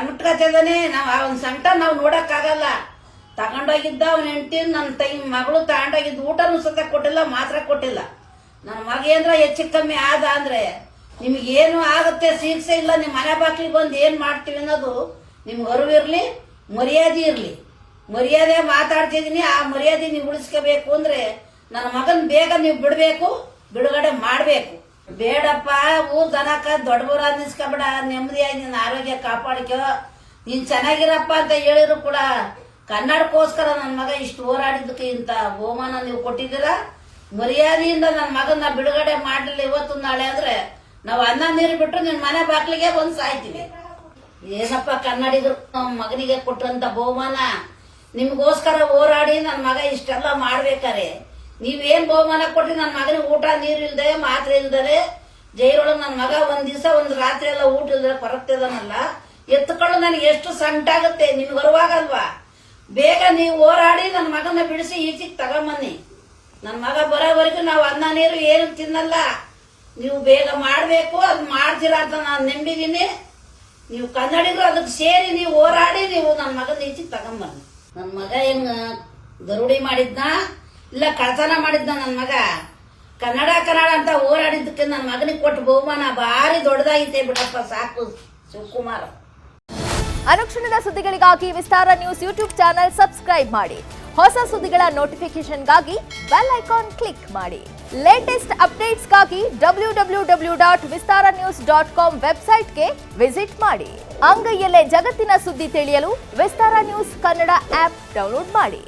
ಮುಟ್ಕತ್ತದಾನೆ. ನಾವು ಆ ಒಂದು ಸಂಕಟ ನಾವು ನೋಡಕ್ಕಾಗಲ್ಲ. ತಗೊಂಡೋಗಿದ್ದ ಅವನ ಹೆಂಡತಿ ನನ್ನ ಮಗಳು ತಗೊಂಡೋಗಿದ್ದು ಊಟನೂ ಸತ ಕೊಟ್ಟಿಲ್ಲ, ಮಾತ್ರ ಕೊಟ್ಟಿಲ್ಲ. ನನ್ನ ಮಗ ಏನ್ರ ಹೆಚ್ಚು ಕಮ್ಮಿ ಆದ ಅಂದ್ರೆ ನಿಮ್ಗೇನು ಆಗುತ್ತೆ ಶಿಕ್ಷೆ ಇಲ್ಲ. ನಿಮ್ಮ ಮನೆ ಬಾಗಿಲಿಗೆ ಬಂದು ಏನ್ ಮಾಡ್ತೀವಿ ಅನ್ನೋದು ನಿಮ್ಗೆ ಅರಿವಿರ್ಲಿ, ಮರ್ಯಾದೆ ಇರ್ಲಿ. ಮರ್ಯಾದೆ ಮಾತಾಡ್ತಿದೀನಿ, ಆ ಮರ್ಯಾದೆ ನೀವು ಉಳಿಸ್ಕೋಬೇಕು ಅಂದ್ರೆ ನನ್ನ ಮಗನ್ ಬೇಗ ನೀವು ಬಿಡ್ಬೇಕು, ಬಿಡುಗಡೆ ಮಾಡ್ಬೇಕು. ಬೇಡಪ್ಪ ದನಕ ದೊಡ್ಡಬರ ನಿಸ್ಕೊಬೇಡ, ನೆಮ್ಮದಿಯಾಗಿ ನಿನ್ನ ಆರೋಗ್ಯ ಕಾಪಾಡ್ಕೋ, ನೀನ್ ಚೆನ್ನಾಗಿರಪ್ಪ ಅಂತ ಹೇಳಿದ್ರು ಕೂಡ ಕನ್ನಡಕ್ಕೋಸ್ಕರ ನನ್ನ ಮಗ ಇಷ್ಟು ಹೋರಾಡಿದ್ದಕ್ಕೆ ಇಂತ ಬಹುಮಾನ ನೀವು ಕೊಟ್ಟಿದ್ದೀರಾ. ಮರ್ಯಾದೆಯಿಂದ ನನ್ನ ಮಗನ ಬಿಡುಗಡೆ ಮಾಡಲಿಲ್ಲ ಇವತ್ತು ನಾಳೆ ಅಂದ್ರೆ ನಾವು ಅನ್ನ ನೀರು ಬಿಟ್ಟು ನಿನ್ ಮನೆ ಬಾಗ್ಲಿಗೆ ಬಂದು ಸಾಯ್ತೀವಿ. ಏನಪ್ಪ ಕನ್ನಡಿಗರು ನಮ್ಮ ಮಗನಿಗೆ ಕೊಟ್ಟಂತ ಬಹುಮಾನ, ನಿಮ್ಗೋಸ್ಕರ ಹೋರಾಡಿ ನನ್ನ ಮಗ ಇಷ್ಟೆಲ್ಲ ಮಾಡ್ಬೇಕಾರೆ ನೀವೇನ್ ಬಹುಮಾನ ಕೊಟ್ಟಿ ನನ್ನ ಮಗನಿಗೆ ಊಟ ನೀರು ಇಲ್ದೆ ಮಾತ್ರೆ ಇಲ್ದರೆ ಜೈಲೊಳಗೆ ನನ್ನ ಮಗ ಒಂದ್ ದಿವಸ ಒಂದ್ ರಾತ್ರಿ ಎಲ್ಲ ಊಟ ಇಲ್ದರೆ ಕೊರಗ್ತಿದಾನಲ್ಲ, ಎತ್ತುಕೊಳ್ಳು ನನಗೆ ಎಷ್ಟು ಸಂಕಟಾಗುತ್ತೆ. ನಿಮ್ಗೆ ಬರುವಾಗಲ್ವಾ? ಬೇಗ ನೀವು ಹೋರಾಡಿ ನನ್ನ ಮಗನ ಬಿಡಿಸಿ ಈಚೆಗೆ ತಗೊಂಬನ್ನಿ. ನನ್ನ ಮಗ ಬರೋವರೆಗೂ ನಾವು ಅನ್ನ ನೀರು ಏನು ತಿನ್ನಲ್ಲ. ನೀವು ಬೇಗ ಮಾಡ್ಬೇಕು, ಅದು ಮಾಡ್ತೀರಾ ಅಂತ ನಾನು ನಂಬಿದೀನಿ. ನೀವು ಕನ್ನಡಿಗರು ಅದಕ್ಕೆ ಸೇರಿ ನೀವು ಹೋರಾಡಿ ನೀವು ನನ್ನ ಮಗನ ಈಚೆಗೆ ತಗೊಂಬನ್ನಿ. ನನ್ನ ಮಗ ಏನ್ ಗರುಡಿ ಮಾಡಿದ್ನ ಇಲ್ಲ ಕಳ್ತನ ಮಾಡಿದ್ನ? ನನ್ನ ಮಗ ಕನ್ನಡ ಅಂತ ಹೋರಾಡಿದ್ದಕ್ಕೆ ನನ್ನ ಮಗನಿಗೆ ಕೊಟ್ಟ ಬಹುಮಾನ ಭಾರಿ ದೊಡ್ಡದಾಗಿತ್ತೆ ಬಿಡಪ್ಪ. ಸಾಕು ಶಿವಕುಮಾರ್. ಅನುಕ್ಷಣದ ಸುದ್ದಿಗಳಿಗಾಗಿ ವಿಸ್ತಾರ ನ್ಯೂಸ್ ಯೂಟ್ಯೂಬ್ ಚಾನೆಲ್ ಸಬ್ಸ್ಕ್ರೈಬ್ ಮಾಡಿ. ಹೊಸ ಸುದ್ದಿಗಳ ನೋಟಿಫಿಕೇಶನ್ಗಾಗಿ ಬೆಲ್ ಐಕಾನ್ ಕ್ಲಿಕ್ ಮಾಡಿ. ಲೇಟೆಸ್ಟ್ ಅಪ್ಡೇಟ್ಸ್ಗಾಗಿ www.vistaranews.com ವೆಬ್ಸೈಟ್ಗೆ ವಿಸಿಟ್ ಮಾಡಿ. ಅಂಗೈಯಲ್ಲೇ ಜಗತ್ತಿನ ಸುದ್ದಿ ತಿಳಿಯಲು ವಿಸ್ತಾರ ನ್ಯೂಸ್ ಕನ್ನಡ ಆಪ್ ಡೌನ್ಲೋಡ್ ಮಾಡಿ.